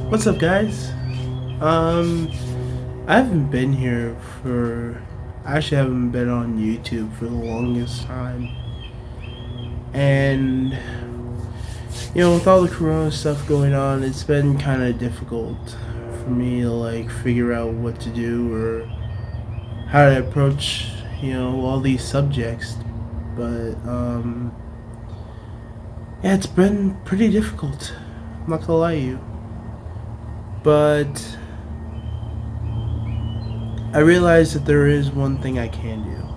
What's up, guys? Um, I haven't been here for. I actually haven't been on YouTube for the longest time. And, with all the corona stuff going on, it's been kind of difficult for me to, figure out what to do or how to approach, all these subjects. But, yeah, it's been pretty difficult. I'm not gonna lie to you. But I realize that there is one thing I can do,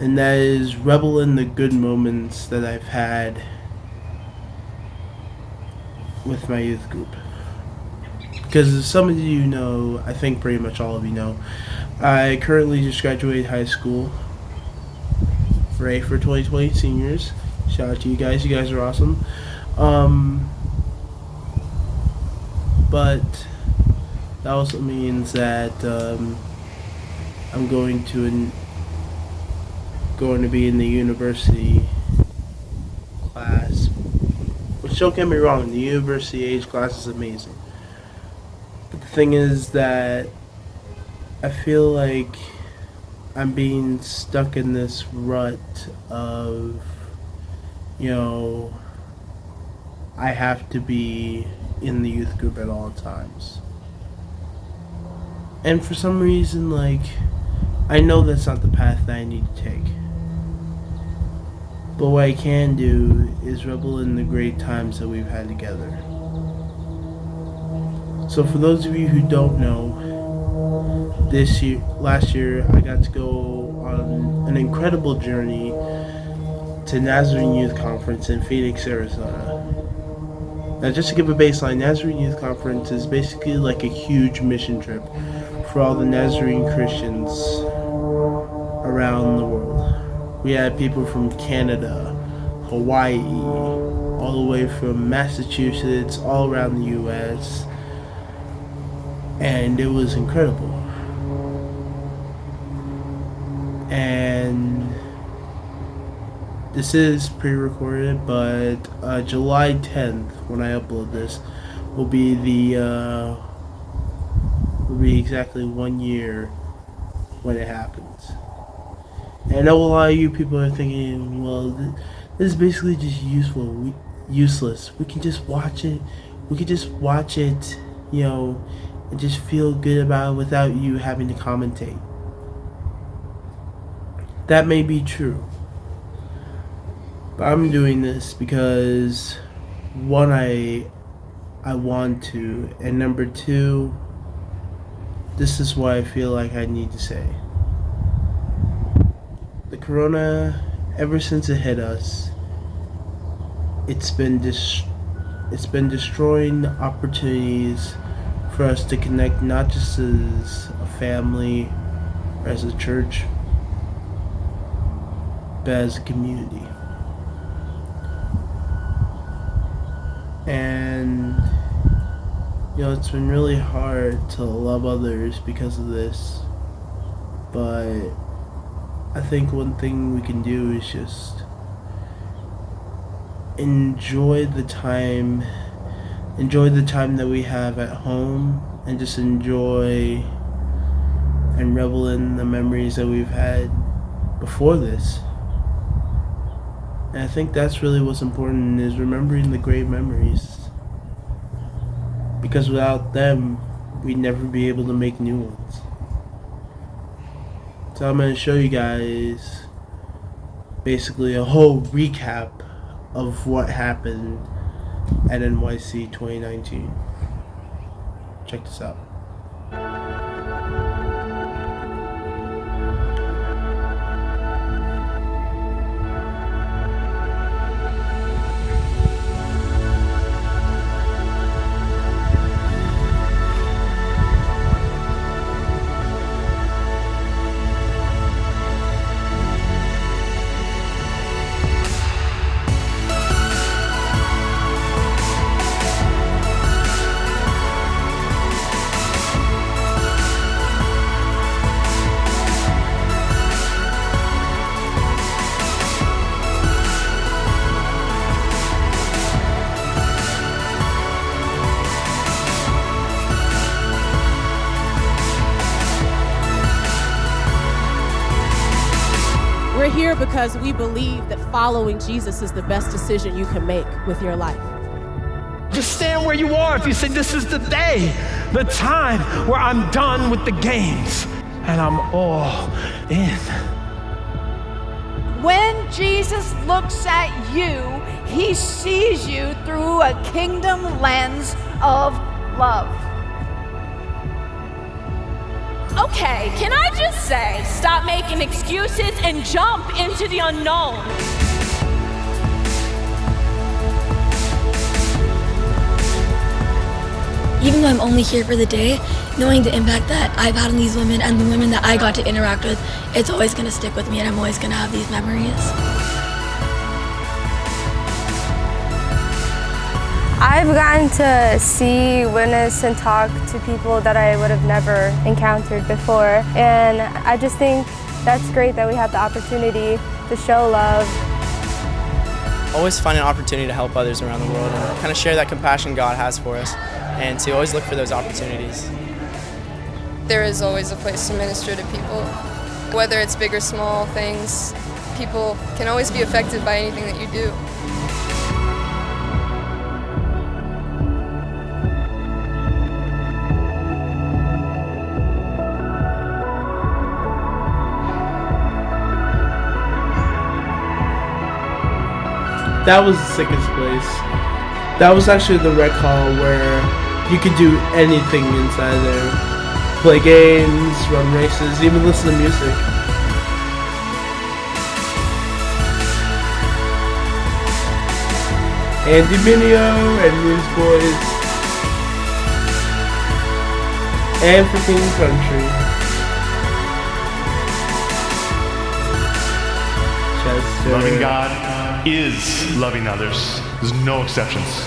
and that is revel in the good moments that I've had with my youth group. Because as some of you know, I think pretty much all of you know, I currently just graduated high school. Right, for 2020 seniors. Shout out to you guys. You guys are awesome. Um, but that also means that I'm going to be in the university class. Which, don't get me wrong, the university age class is amazing. But the thing is that I feel like I'm being stuck in this rut of, you know, I have to be in the youth group at all times. And for some reason, I know that's not the path that I need to take. But what I can do is revel in the great times that we've had together. So for those of you who don't know, last year, I got to go on an incredible journey to Nazarene Youth Conference in Phoenix, Arizona. Now, just to give a baseline, Nazarene Youth Conference is basically like a huge mission trip for all the Nazarene Christians around the world. We had people from Canada, Hawaii, all the way from Massachusetts, all around the U.S., and it was incredible. And this is pre-recorded, but July 10th, when I upload this, will be exactly 1 year when it happens. And I know a lot of you people are thinking, well, this is basically just useless. We can just watch it. We can just watch it, and just feel good about it without you having to commentate. That may be true. But I'm doing this because, one, I want to, and number two, this is what I feel like I need to say. The corona, ever since it hit us, it's been destroying opportunities for us to connect, not just as a family or as a church, but as a community. And it's been really hard to love others because of this, but I think one thing we can do is just enjoy the time that we have at home, and just enjoy and revel in the memories that we've had before this. And I think that's really what's important, is remembering the great memories. Because without them, we'd never be able to make new ones. So I'm going to show you guys basically a whole recap of what happened at NYC 2019. Check this out. We're here because we believe that following Jesus is the best decision you can make with your life. Just stand where you are. If you say, this is the day, the time where I'm done with the games and I'm all in. When Jesus looks at you, he sees you through a kingdom lens of love. Okay, can I just say, stop making excuses and jump into the unknown? Even though I'm only here for the day, knowing the impact that I've had on these women and the women that I got to interact with, it's always going to stick with me and I'm always going to have these memories. I've gotten to see, witness, and talk to people that I would have never encountered before. And I just think that's great that we have the opportunity to show love. Always find an opportunity to help others around the world and kind of share that compassion God has for us, and to always look for those opportunities. There is always a place to minister to people. Whether it's big or small things, people can always be affected by anything that you do. That was the sickest place. That was actually the rec hall where you could do anything inside there. Play games, run races, even listen to music. Andy Mineo and Newsboys. And for King Country. Chester. Loving God is loving others. There's no exceptions.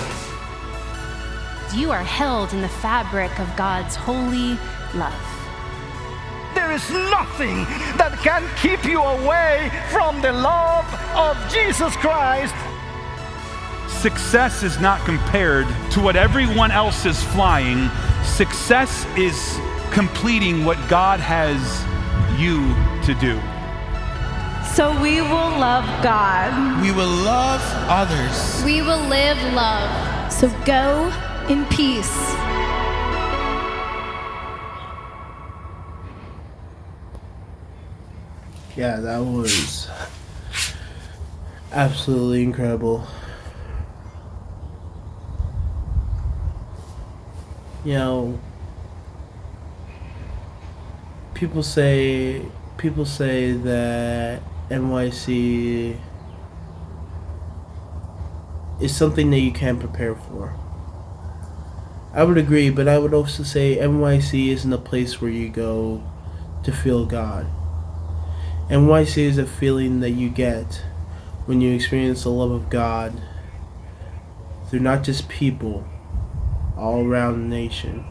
You are held in the fabric of God's holy love. There is nothing that can keep you away from the love of Jesus Christ. Success is not compared to what everyone else is flying. Success is completing what God has you to do. So we will love God. We will love others. We will live love. So go in peace. Yeah, that was absolutely incredible. You know, people say that NYC is something that you can't prepare for. I would agree, but I would also say NYC isn't a place where you go to feel God. NYC is a feeling that you get when you experience the love of God through not just people all around the nation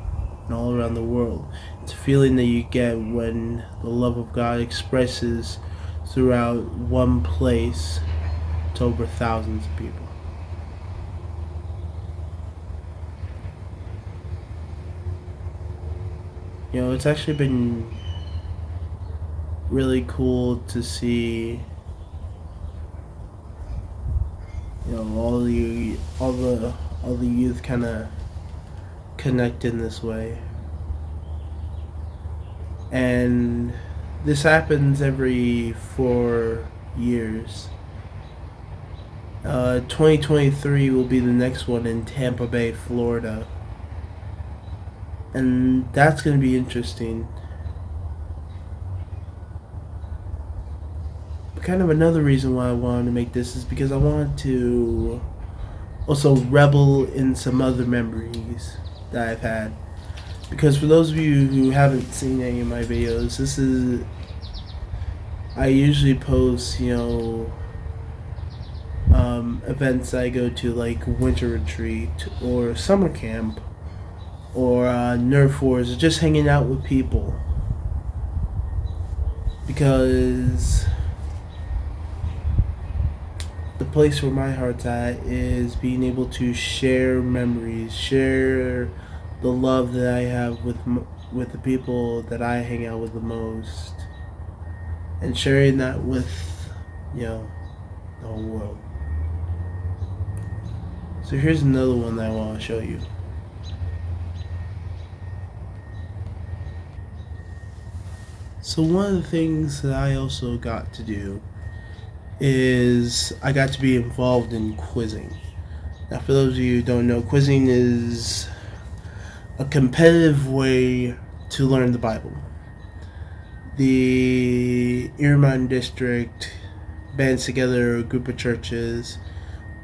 and all around the world. It's a feeling that you get when the love of God expresses throughout one place to over thousands of people. You know, it's actually been really cool to see, you know, all the youth kind of connect in this way. And this happens every 4 years. 2023 will be the next one in Tampa Bay, Florida. And that's going to be interesting. But kind of another reason why I wanted to make this is because I wanted to also revel in some other memories that I've had. Because for those of you who haven't seen any of my videos, I usually post, you know, events I go to, like winter retreat or summer camp or Nerf Wars, or just hanging out with people. Because the place where my heart's at is being able to share memories, share the love that I have with the people that I hang out with the most, and sharing that with the whole world. So here's another one that I want to show you. So one of the things that I also got to do is I got to be involved in quizzing. Now, for those of you who don't know, quizzing is a competitive way to learn the Bible. The Irvine District bands together a group of churches.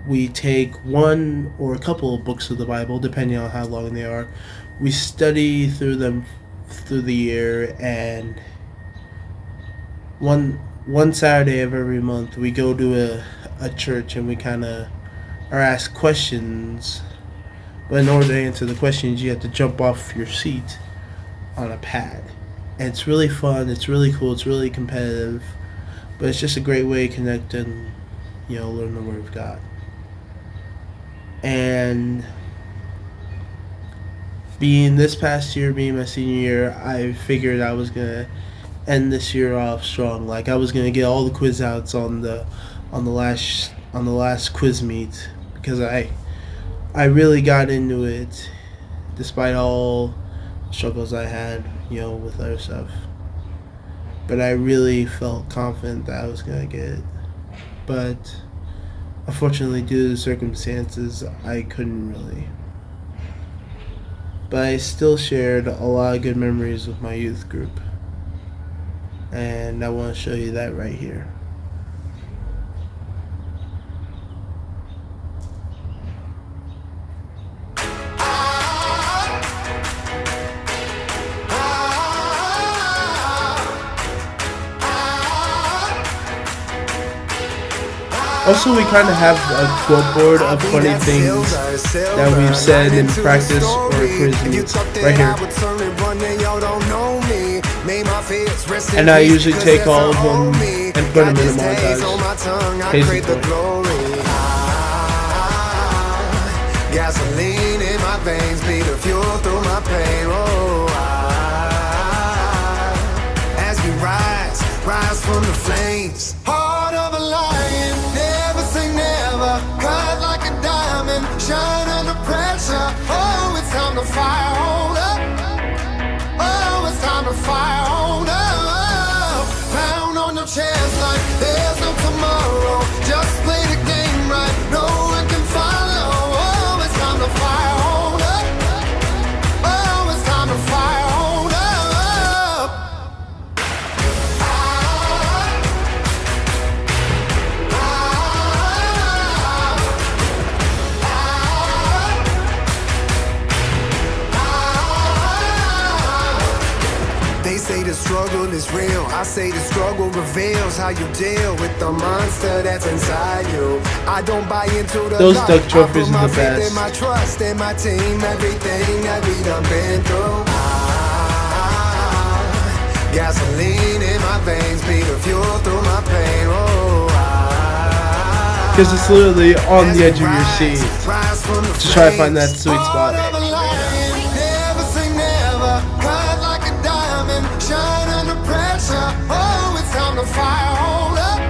We take one or a couple of books of the Bible, depending on how long they are. We study through them through the year, and one Saturday of every month we go to a church and we kind of are asked questions. But in order to answer the questions, you have to jump off your seat on a pad. And it's really fun, it's really cool, it's really competitive, but it's just a great way to connect and, learn the Word of God. And being this past year, being my senior year, I figured I was going to end this year off strong. Like, I was going to get all the quiz outs on the last quiz meet, because I really got into it despite all struggles I had, with other stuff. But I really felt confident that I was going to get it. But unfortunately, due to the circumstances, I couldn't really. But I still shared a lot of good memories with my youth group. And I want to show you that right here. Also, we kind of have a quote board of funny things that we've said in practice or quiz meets right here. And I usually take all of them and put them in a montage. Basically. Gasoline in my veins, be the fuel through my pain. As we rise from the flames. Heart of a lion, never say never. Cut like a diamond, shine under pressure. Oh, it's time to fire on up. Oh, it's time to fire on up. Pound on your chest like there's no tomorrow. Just play the game right, no one can follow. Oh, it's time to fire on up. Oh, it's time to fire on up. They say the struggle is real. I say the struggle reveals how you deal with the monster that's inside you. I don't buy into the those lie. duck trophies I are put the my faith best. in my trust in my team, everything that we done been through. Gasoline in my veins, be the fuel through my pain. Because it's literally on the edge of your seat to try to find that sweet spot. Shine under pressure. Oh, it's time to fire on up.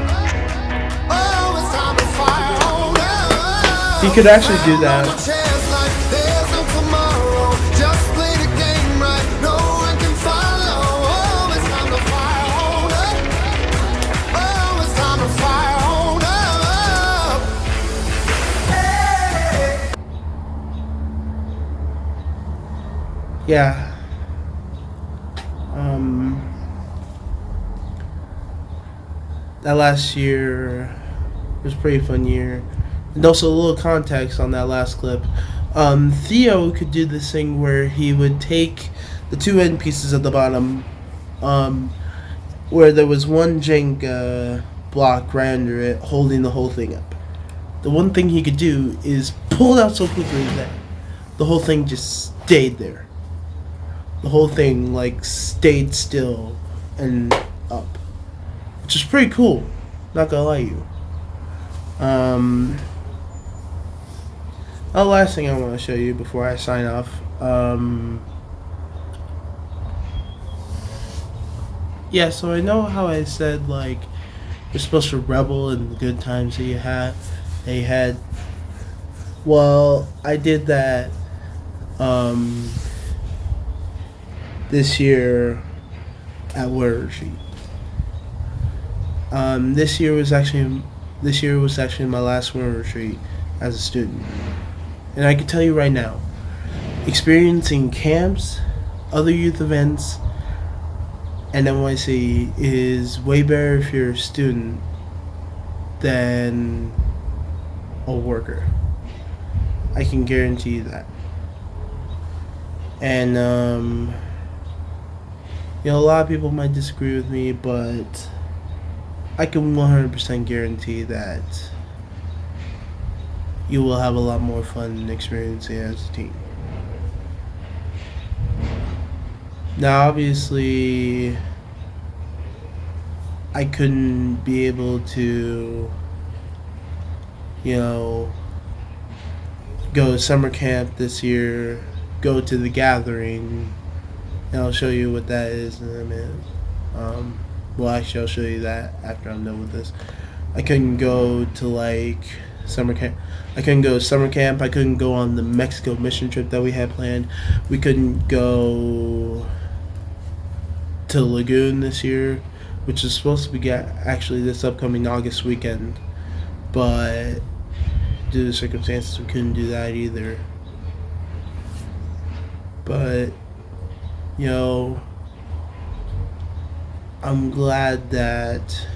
Oh, it's time to fire on up. He could actually do that. There's no tomorrow. Just play the game right. No one can follow. Oh, it's time to fire on up. Oh, it's time to fire on up. Yeah. That last year was a pretty fun year. And also a little context on that last clip. Theo could do this thing where he would take the two end pieces at the bottom, where there was one Jenga block right under it holding the whole thing up. The one thing he could do is pull it out so quickly that the whole thing just stayed there. The whole thing stayed still and up, which is pretty cool, not gonna lie to you. The last thing I want to show you before I sign off, yeah, so I know how I said You're supposed to revel in the good times that you had. Well, I did that this year at Word Retreat. This year was actually my last Word Retreat as a student, and I can tell you right now, experiencing camps, other youth events, and NYC is way better if you're a student than a worker. I can guarantee you that. And a lot of people might disagree with me, but I can 100% guarantee that you will have a lot more fun experiencing it as a team. Now, obviously, I couldn't be able to, go to summer camp this year, go to the gathering, and I'll show you what that is in a minute. Well, actually, I'll show you that after I'm done with this. I couldn't go to summer camp. I couldn't go to summer camp. I couldn't go on the Mexico mission trip that we had planned. We couldn't go to Lagoon this year, which is supposed to be actually this upcoming August weekend, but due to circumstances, we couldn't do that either. But I'm glad that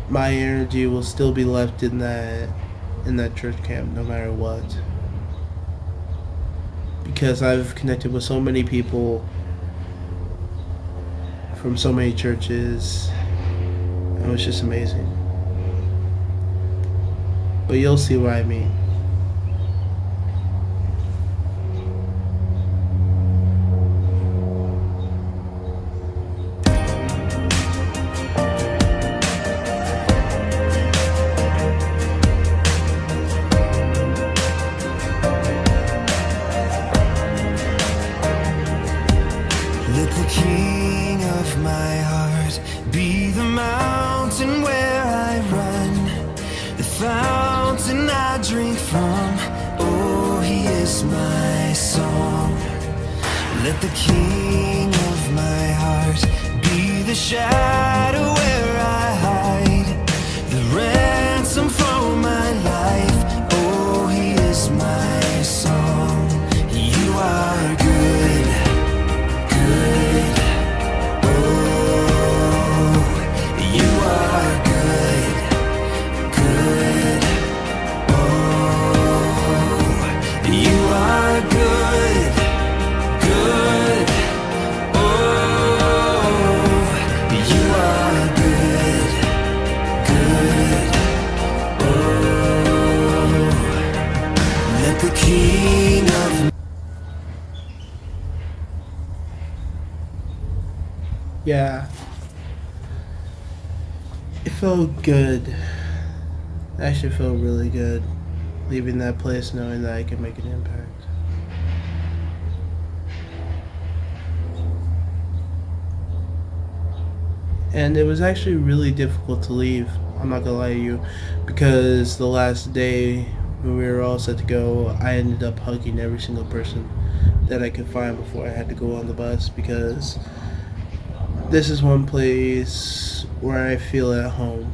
my energy will still be left in that church camp no matter what, because I've connected with so many people from so many churches, and it was just amazing. But you'll see what I mean. Let the king of my heart be the mountain where I run, the fountain I drink from. Oh, he is my song. Let the king of my heart be the shadow where I hide, the ransom for my life. Oh, he is my song. You are good. Good. Oh, you are good. Good. Oh, you are good. Good. Oh, you are good. Good. Oh, let the king of Yeah, it felt good. It actually felt really good leaving that place knowing that I could make an impact. And it was actually really difficult to leave, I'm not gonna lie to you, because the last day when we were all set to go, I ended up hugging every single person that I could find before I had to go on the bus, because this is one place where I feel at home.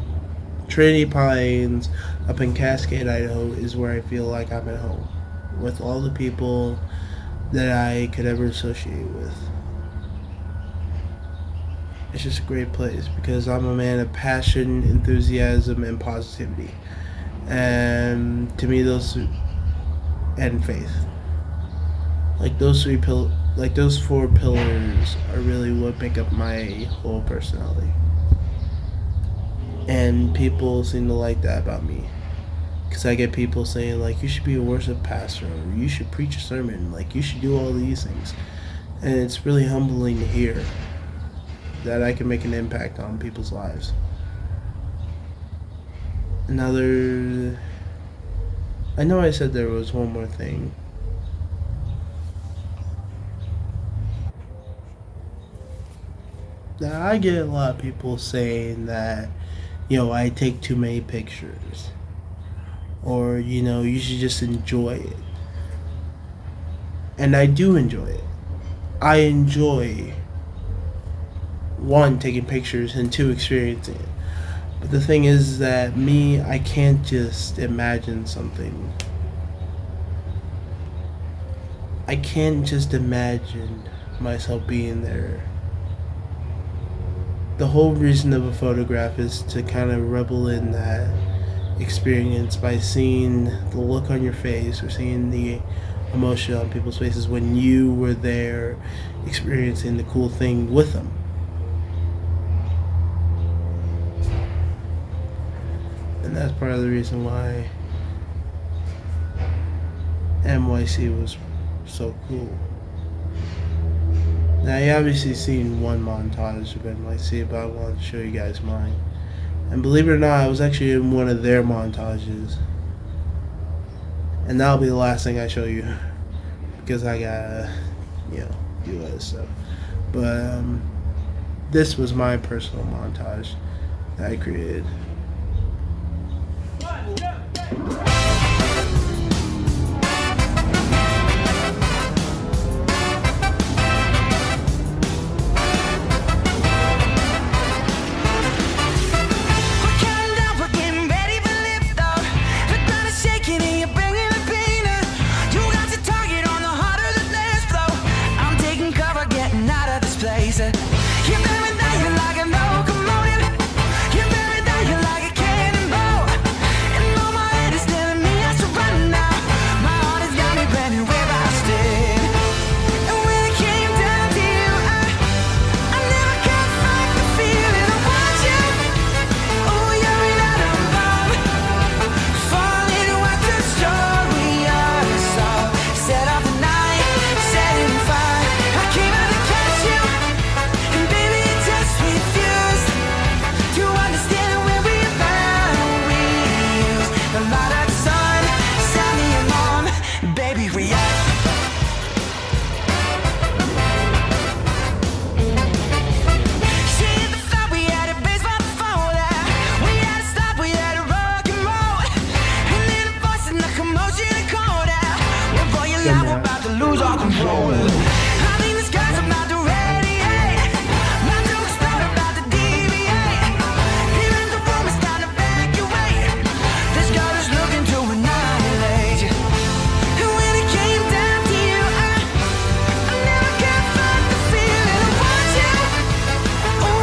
Trinity Pines up in Cascade, Idaho is where I feel like I'm at home, with all the people that I could ever associate with. It's just a great place because I'm a man of passion, enthusiasm, and positivity. And to me, and faith. Those four pillars are really what make up my whole personality. And people seem to like that about me. Because I get people saying, you should be a worship pastor, or you should preach a sermon, you should do all these things. And it's really humbling to hear that I can make an impact on people's lives. I know I said there was one more thing. Now, I get a lot of people saying that, I take too many pictures. Or, you should just enjoy it. And I do enjoy it. I enjoy, one, taking pictures, and two, experiencing it. But the thing is that I can't just imagine something. I can't just imagine myself being there. The whole reason of a photograph is to kind of revel in that experience by seeing the look on your face or seeing the emotion on people's faces when you were there experiencing the cool thing with them. And that's part of the reason why NYC was so cool. Now, you obviously seen one montage of NYC, but I wanted to show you guys mine. And believe it or not, I was actually in one of their montages. And that'll be the last thing I show you, because I gotta, do other stuff. But this was my personal montage that I created.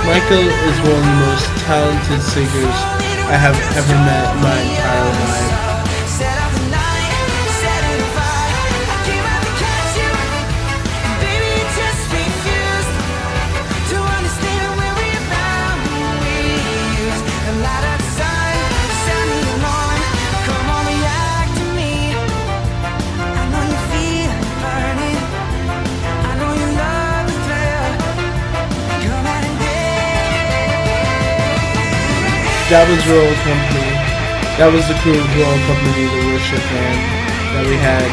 Michael is one of the most talented singers I have ever met in my entire life. That was Royal Company. That was the crew of Royal Company, the worship band that we had.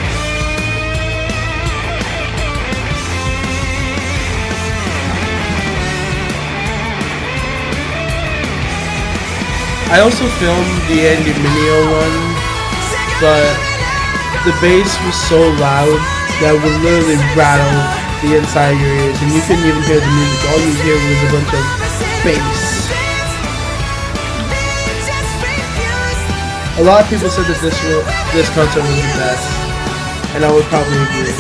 I also filmed the Andy Mineo one, but the bass was so loud that it would literally rattle the inside of your ears, and you couldn't even hear the music. All you hear was a bunch of bass. A lot of people said that this concert was the best, and I would probably agree.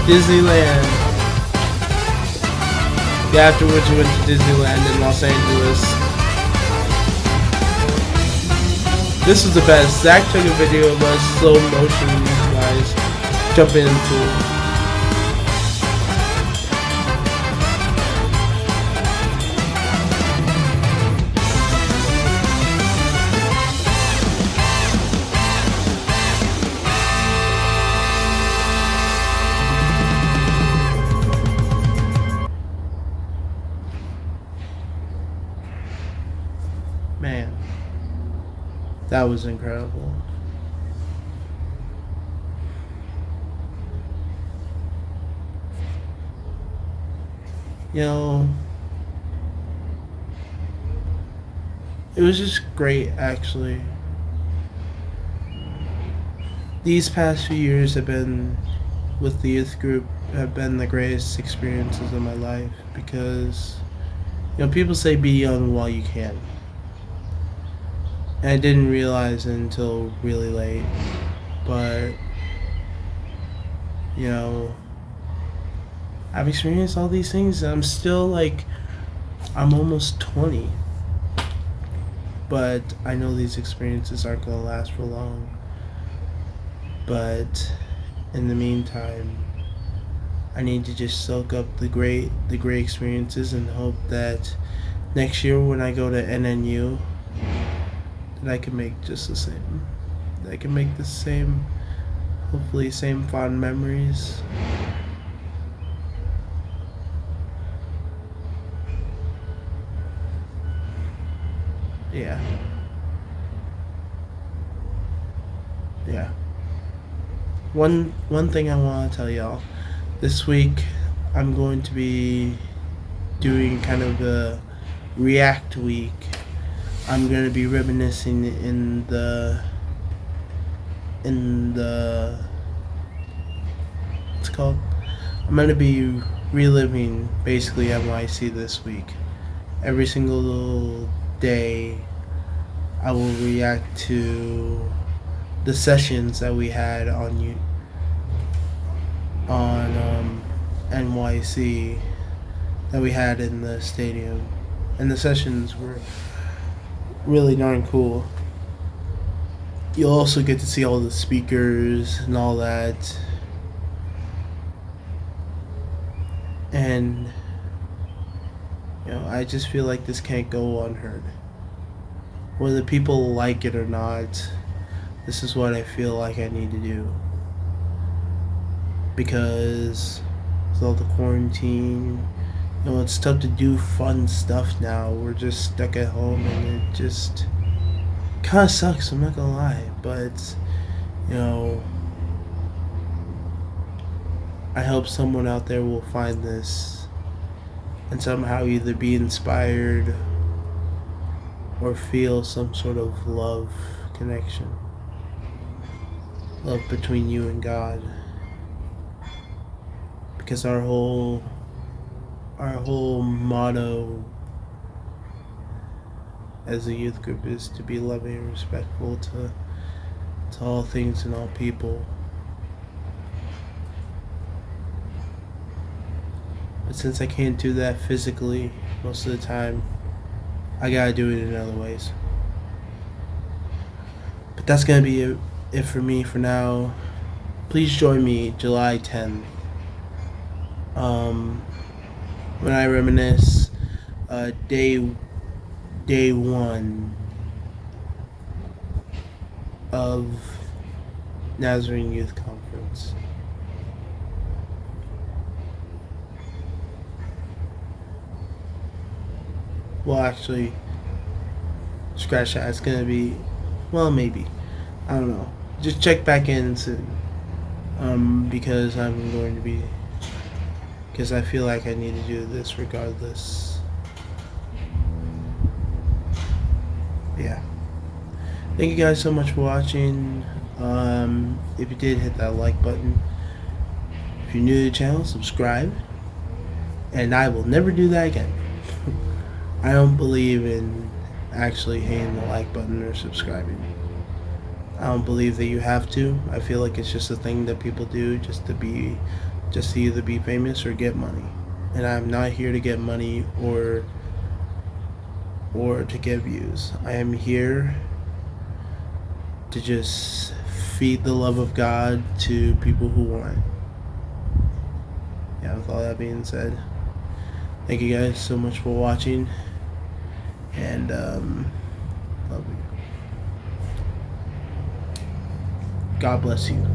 Disneyland. Yeah, afterwards we went to Disneyland in Los Angeles. This was the best. Zach took a video of us slow motion guys jumping in the pool. Man, that was incredible. You know, it was just great actually. These past few years have been with the youth group have been the greatest experiences of my life because people say be young while you can. And I didn't realize it until really late. But I've experienced all these things and I'm still I'm almost 20. But I know these experiences aren't gonna last for long. But in the meantime, I need to just soak up the great experiences and hope that next year when I go to NNU that I can make just the same. That I can make the same, hopefully same fond memories. Yeah. One thing I want to tell y'all. This week I'm going to be doing kind of a React week. I'm going to be reminiscing in the what's it called? I'm going to be reliving basically NYC this week. Every single day I will react to the sessions that we had on NYC that we had in the stadium, and the sessions were really darn cool. You'll also get to see all the speakers and all that, and I just feel like this can't go unheard. Whether people like it or not, this is what I feel like I need to do. Because with all the quarantine, it's tough to do fun stuff now. We're just stuck at home and it just kind of sucks, I'm not gonna lie. But, I hope someone out there will find this and somehow either be inspired or feel some sort of love connection. Love between you and God. Because our whole motto as a youth group is to be loving and respectful to all things and all people. But since I can't do that physically most of the time, I gotta do it in other ways. But that's gonna be it for me for now. Please join me July 10th. When I reminisce day one of Nazarene Youth Conference. Well, actually, scratch that. It's gonna be, well, maybe. I don't know. Just check back in soon. Because I'm going to be, because I feel like I need to do this regardless. Yeah. Thank you guys so much for watching. If you did, hit that like button. If you're new to the channel, subscribe. And I will never do that again. I don't believe in actually hitting the like button or subscribing. I don't believe that you have to. I feel like it's just a thing that people do just to either be famous or get money. and I'm not here to get money or to get views. I am here to just feed the love of God to people who want it. Yeah, with all that being said, thank you guys so much for watching, and love you. God bless you.